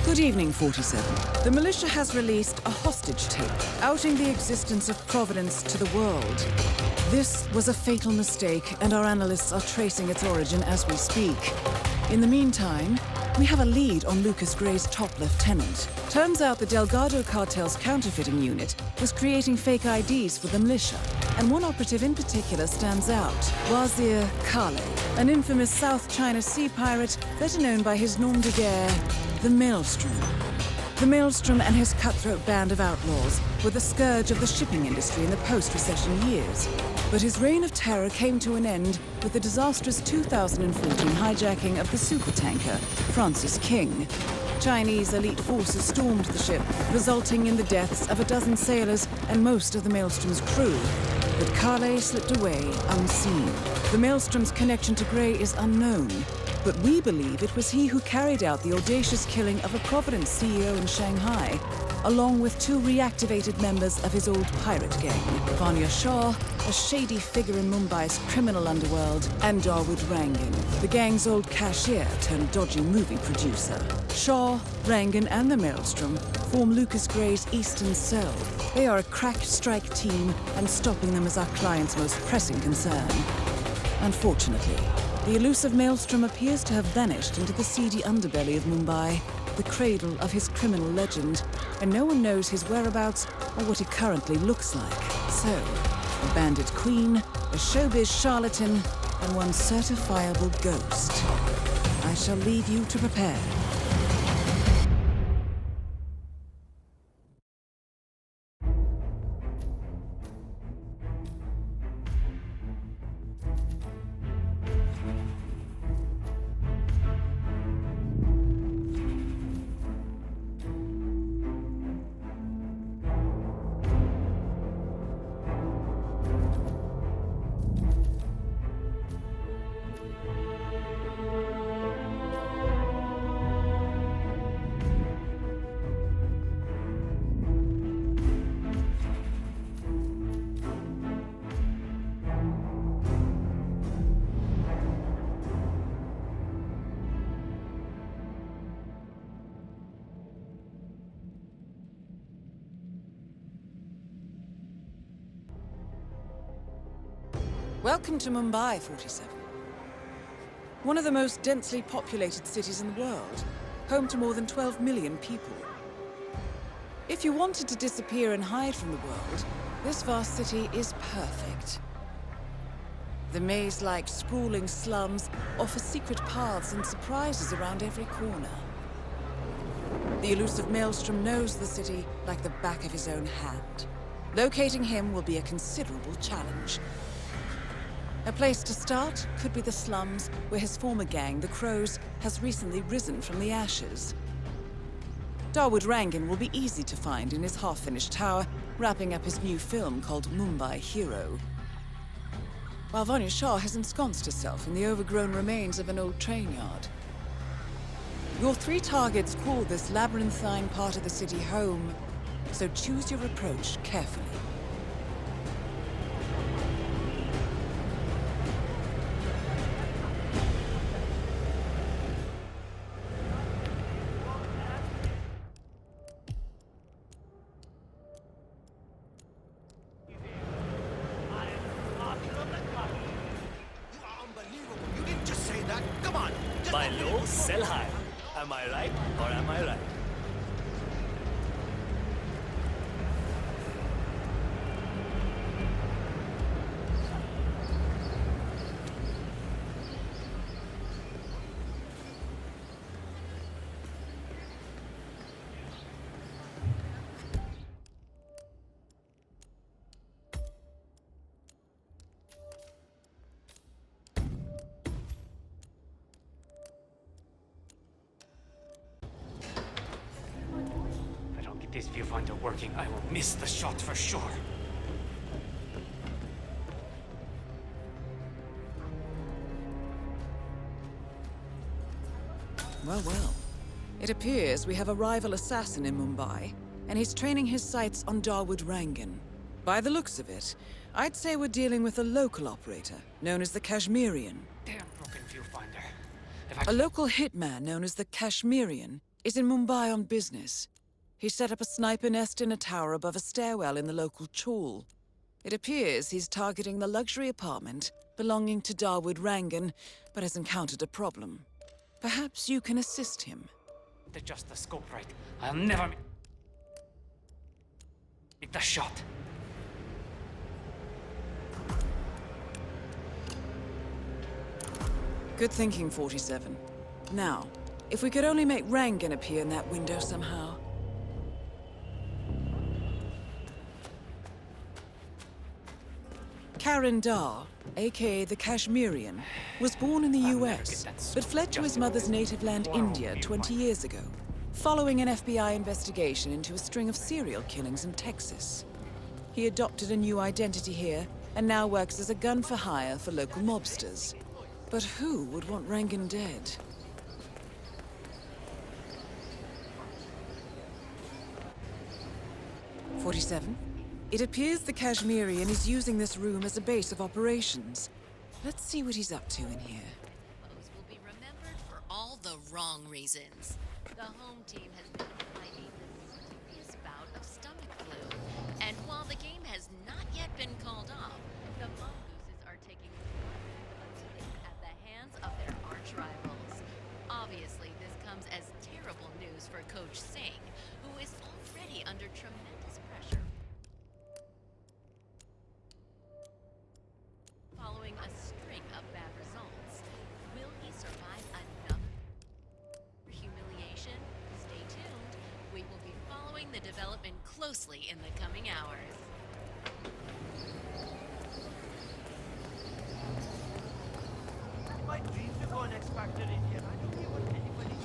Good evening, 47. The militia has released a hostage tape, outing the existence of Providence to the world. This was a fatal mistake, and our analysts are tracing its origin as we speak. In the meantime, we have a lead on Lucas Gray's top lieutenant. Turns out the Delgado cartel's counterfeiting unit was creating fake IDs for the militia, and one operative in particular stands out, Wazir Kale, an infamous South China Sea pirate better known by his nom de guerre, the Maelstrom. The Maelstrom and his cutthroat band of outlaws were the scourge of the shipping industry in the post-recession years. But his reign of terror came to an end with the disastrous 2014 hijacking of the supertanker Francis King. Chinese elite forces stormed the ship, resulting in the deaths of a dozen sailors and most of the Maelstrom's crew. But Kale slipped away unseen. The Maelstrom's connection to Gray is unknown, but we believe it was he who carried out the audacious killing of a Providence CEO in Shanghai, along with two reactivated members of his old pirate gang, Vanya Shah, a shady figure in Mumbai's criminal underworld, and Dawood Rangan, the gang's old cashier turned dodgy movie producer. Shah, Rangan, and the Maelstrom form Lucas Gray's Eastern Cell. They are a crack strike team, and stopping them is our client's most pressing concern. Unfortunately, the elusive Maelstrom appears to have vanished into the seedy underbelly of Mumbai, the cradle of his criminal legend, and no one knows his whereabouts or what he currently looks like. So, a bandit queen, a showbiz charlatan, and one certifiable ghost. I shall leave you to prepare. Welcome to Mumbai, 47. One of the most densely populated cities in the world, home to more than 12 million people. If you wanted to disappear and hide from the world, this vast city is perfect. The maze-like sprawling slums offer secret paths and surprises around every corner. The elusive Maelstrom knows the city like the back of his own hand. Locating him will be a considerable challenge. A place to start could be the slums, where his former gang, the Crows, has recently risen from the ashes. Dawood Rangan will be easy to find in his half-finished tower, wrapping up his new film called Mumbai Hero. While Vanya Shah has ensconced herself in the overgrown remains of an old train yard. Your three targets call this labyrinthine part of the city home, so choose your approach carefully. Buy low, sell high. Am I right or am I right? This viewfinder working, I will miss the shot for sure. Well, well. It appears we have a rival assassin in Mumbai, and he's training his sights on Dawood Rangan. By the looks of it, I'd say we're dealing with a local operator, known as the Kashmirian. Damn broken viewfinder. A local hitman known as the Kashmirian is in Mumbai on business. He set up a sniper nest in a tower above a stairwell in the local chawl. It appears he's targeting the luxury apartment belonging to Dawood Rangan, but has encountered a problem. Perhaps you can assist him. Adjust the scope right. I'll never make the shot. Good thinking, 47. Now, if we could only make Rangan appear in that window somehow. Karan Dar, aka the Kashmirian, was born in the US, but fled to his mother's native land, India, 20 years ago, following an FBI investigation into a string of serial killings in Texas. He adopted a new identity here, and now works as a gun for hire for local mobsters. But who would want Rangan dead? "47. It appears the Kashmirian is using this room as a base of operations. Let's see what he's up to in here." Those will be remembered for all the wrong reasons. The home team has been fighting this mysterious bout of stomach flu, and while the game has not yet been called off, the mongooses are taking at the hands of their arch rivals. Obviously, this comes as terrible news for Coach Singh, who is already under tremendous pressure. Following a string of bad results, will he survive another humiliation? Stay tuned. We will be following the development closely in the coming hours. My dream to go on X Factor India. I don't care what anybody.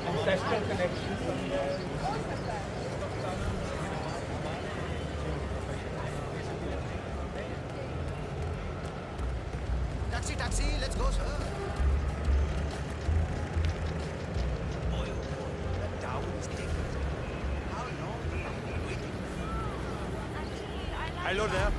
Ancestral connection somewhere. Taxi, let's go, sir. Boy, the tower is taken. How long will you be waiting? Hello there.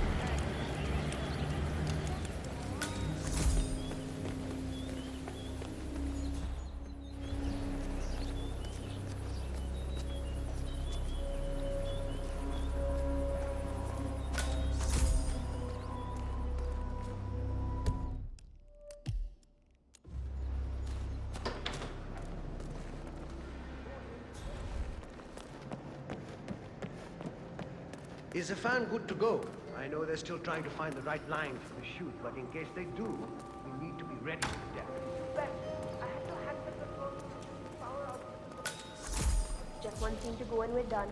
Is the fan good to go? I know they're still trying to find the right line for the shoot, but in case they do, we need to be ready for death. Just one thing to go and we're done.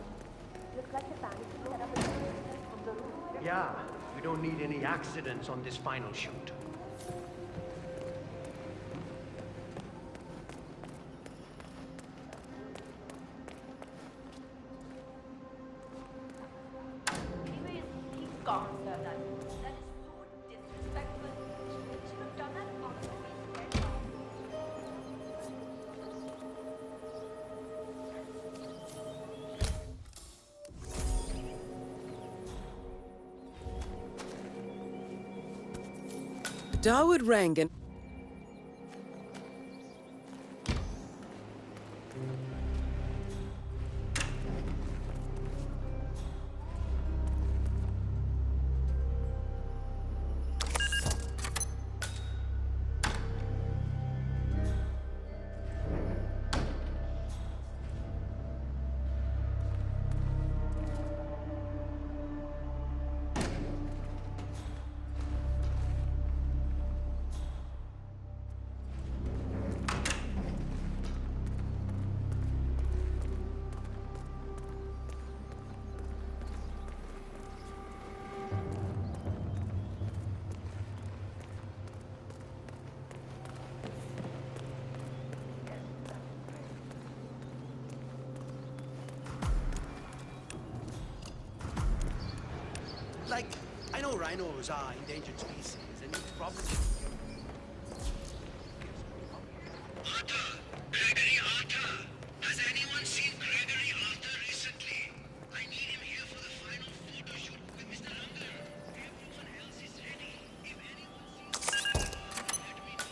Looks like the fan is set up from the room. Yeah, we don't need any accidents on this final shoot. Anyways, he's gone, sir. That is so disrespectful. He should have done that on the face. Dawood Rangan. like, I know rhinos are endangered species, and you probably... Arthur! Gregory Arthur! Has anyone seen Gregory Arthur recently? I need him here for the final photo shoot with Mr. Rangan. Everyone else is ready. If anyone sees Arthur, let me know.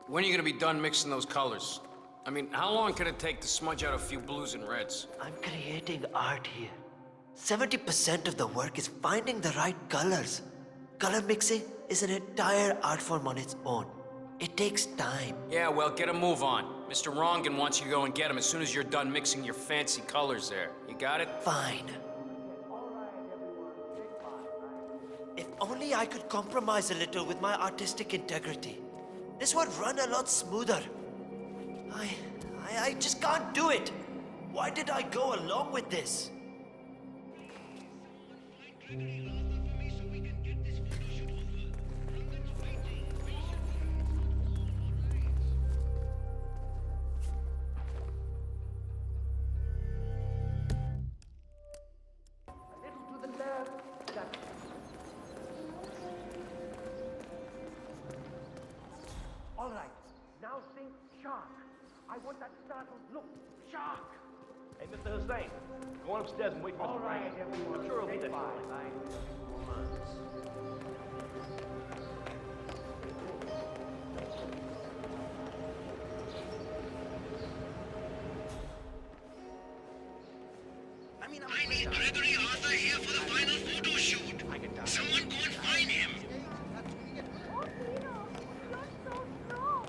When are you gonna be done mixing those colors? I mean, how long can it take to smudge out a few blues and reds? I'm creating art here. 70% of the work is finding the right colors. Color mixing is an entire art form on its own. It takes time. Yeah, well, get a move on. Mr. Rongan wants you to go and get him as soon as you're done mixing your fancy colors there. You got it? Fine. If only I could compromise a little with my artistic integrity. This would run a lot smoother. I just can't do it. Why did I go along with this? All right, now sing shark. I want that startled look. Shark! Hey, Mr. Hussain, go on upstairs and wait for All Mr. right, Rangan. everyone. I'm sure he'll be there. Take 5. I need a few more months. I need Gregory Arthur here for the final photo shoot. Someone go and find him. Oh, Tino, you're so strong.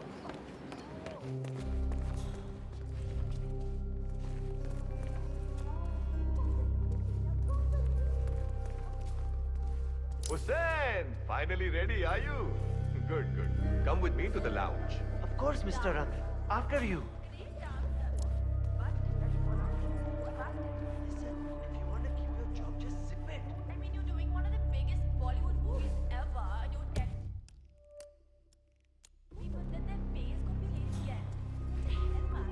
Hussain! Finally ready, are you? Good, good. Come with me to the lounge. Of course, Mr. Rangan. After you. Listen, if you want to keep your job, just zip it. I mean, you're doing one of the biggest Bollywood movies ever, and you're dead. People, then their pay is going to be late again. Hitman.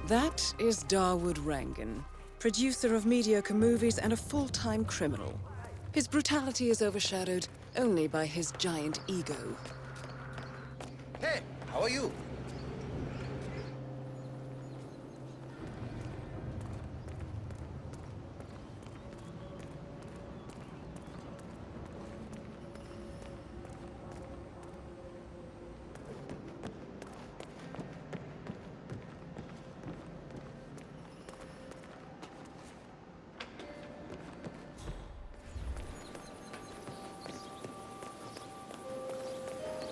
That is Dawood Rangan, producer of mediocre movies and a full-time criminal. His brutality is overshadowed only by his giant ego. Hey, how are you?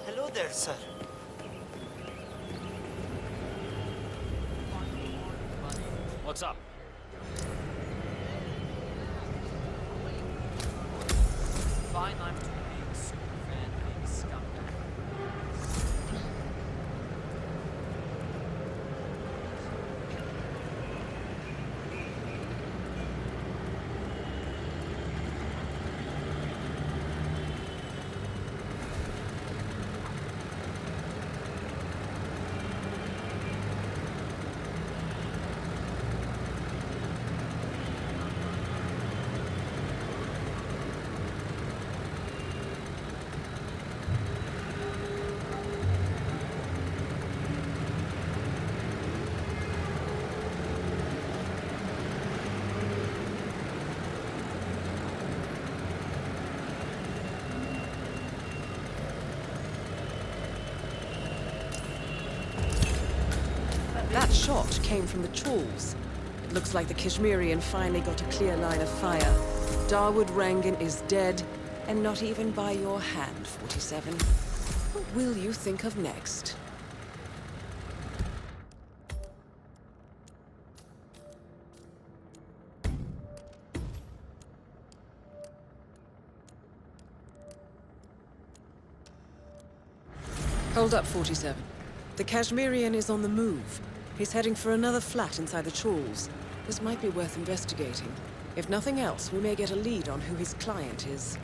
Hello there, sir. What's up? Fine, I'm too big, super fan, big scumbag. That shot came from the trawls. It looks like the Kashmirian finally got a clear line of fire. Dawood Rangan is dead, and not even by your hand, 47. What will you think of next? Hold up, 47. The Kashmirian is on the move. He's heading for another flat inside the trawls. This might be worth investigating. If nothing else, we may get a lead on who his client is.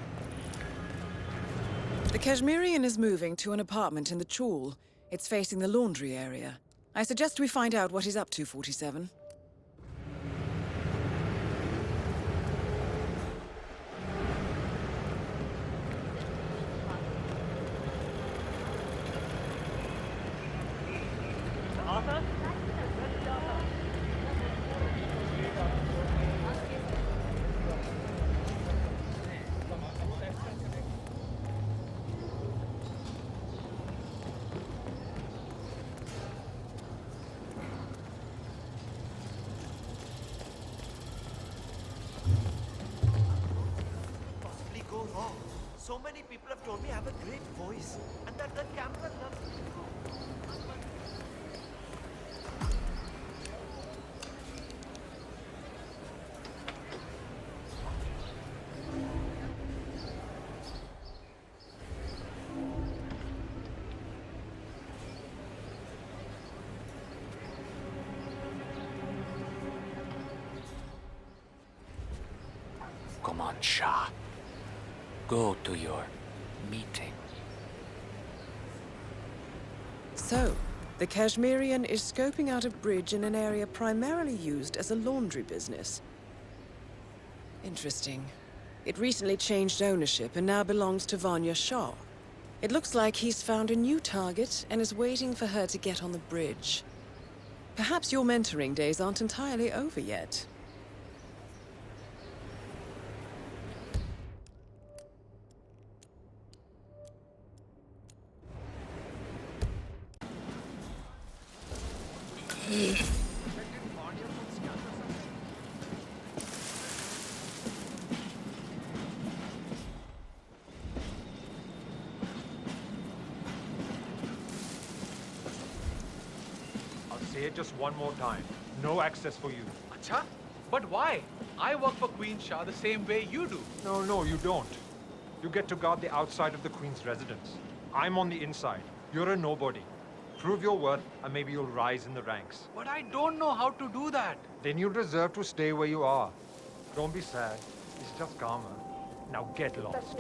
The Kashmirian is moving to an apartment in the Chul. It's facing the laundry area. I suggest we find out what he's up to, 47. Arthur? Possibly go wrong. So many people have told me I have a great voice, and that the camera loves me. Come on, Shah. Go to your meeting. So, the Kashmirian is scoping out a bridge in an area primarily used as a laundry business. Interesting. It recently changed ownership and now belongs to Vanya Shah. It looks like he's found a new target and is waiting for her to get on the bridge. Perhaps your mentoring days aren't entirely over yet. I'll say it just one more time. No access for you. Acha? But why? I work for Queen Shah the same way you do. No, you don't. You get to guard the outside of the Queen's residence. I'm on the inside. You're a nobody. Prove your worth, and maybe you'll rise in the ranks. But I don't know how to do that. Then you deserve to stay where you are. Don't be sad. It's just karma. Now get lost.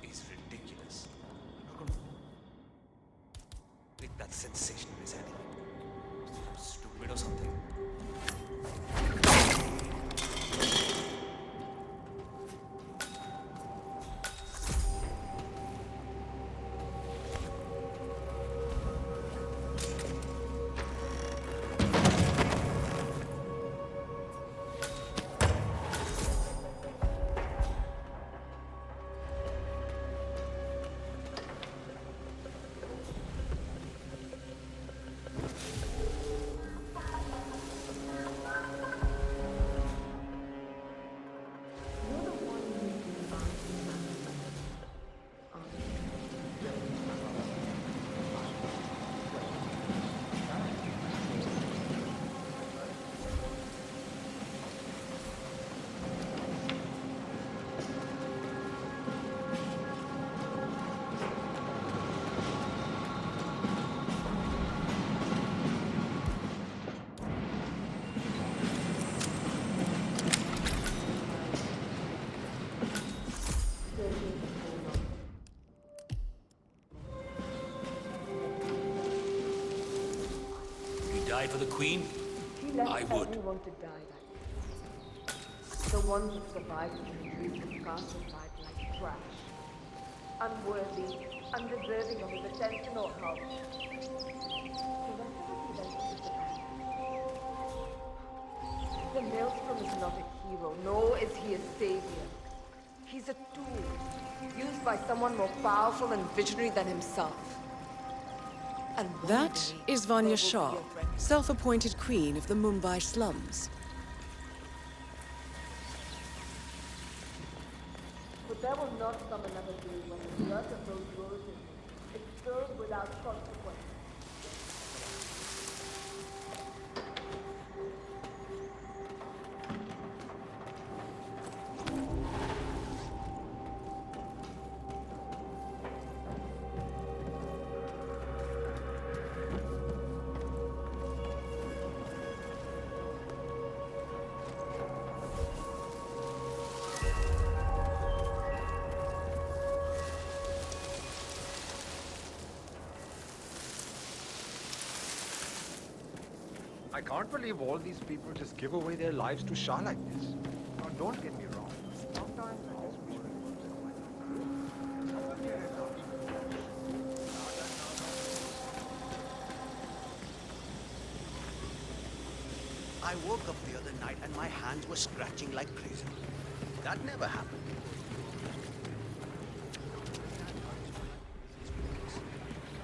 Is ridiculous. I'm not gonna make that sensational as anything. Stupid or something. Die for the Queen? He left I would. everyone to die like this. The ones who survived the retreat were classified like trash. Unworthy, undeserving of his attention or help. The rest of us eventually survived. The Maelstrom is not a hero, nor is he a savior. He's a tool, used by someone more powerful and visionary than himself. And one That day, is there Vanya will be Shah, a reckoning. self-appointed queen of the Mumbai slums. But there will not come another day when the blood of those roses is serve without consequence. I can't believe all these people just give away their lives to Shah like this. Now, don't get me wrong. Sometimes I just wish I woke up the other night and my hands were scratching like crazy. That never happened.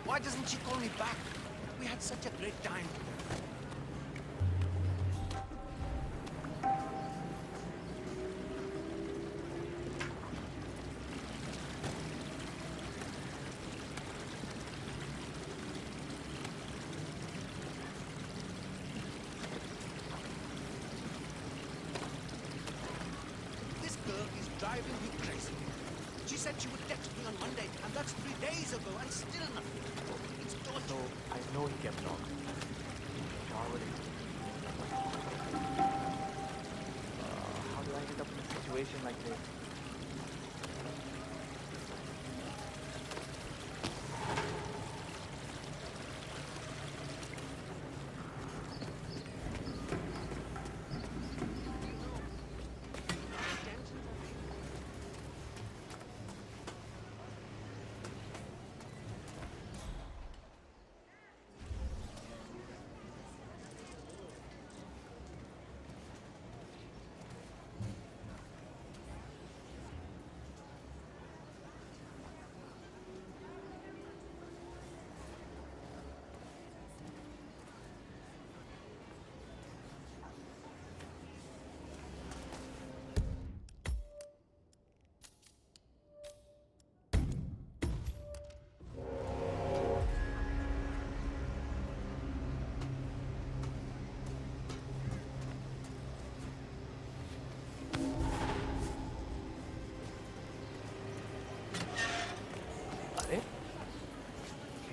Why doesn't she call me back? We had such a great time. This girl is driving me crazy. She said she would text me on Monday, and that's 3 days ago, and still nothing. It's torture. So, I know he kept on. How do I end up in a situation like this?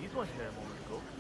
These weren't here a moment ago.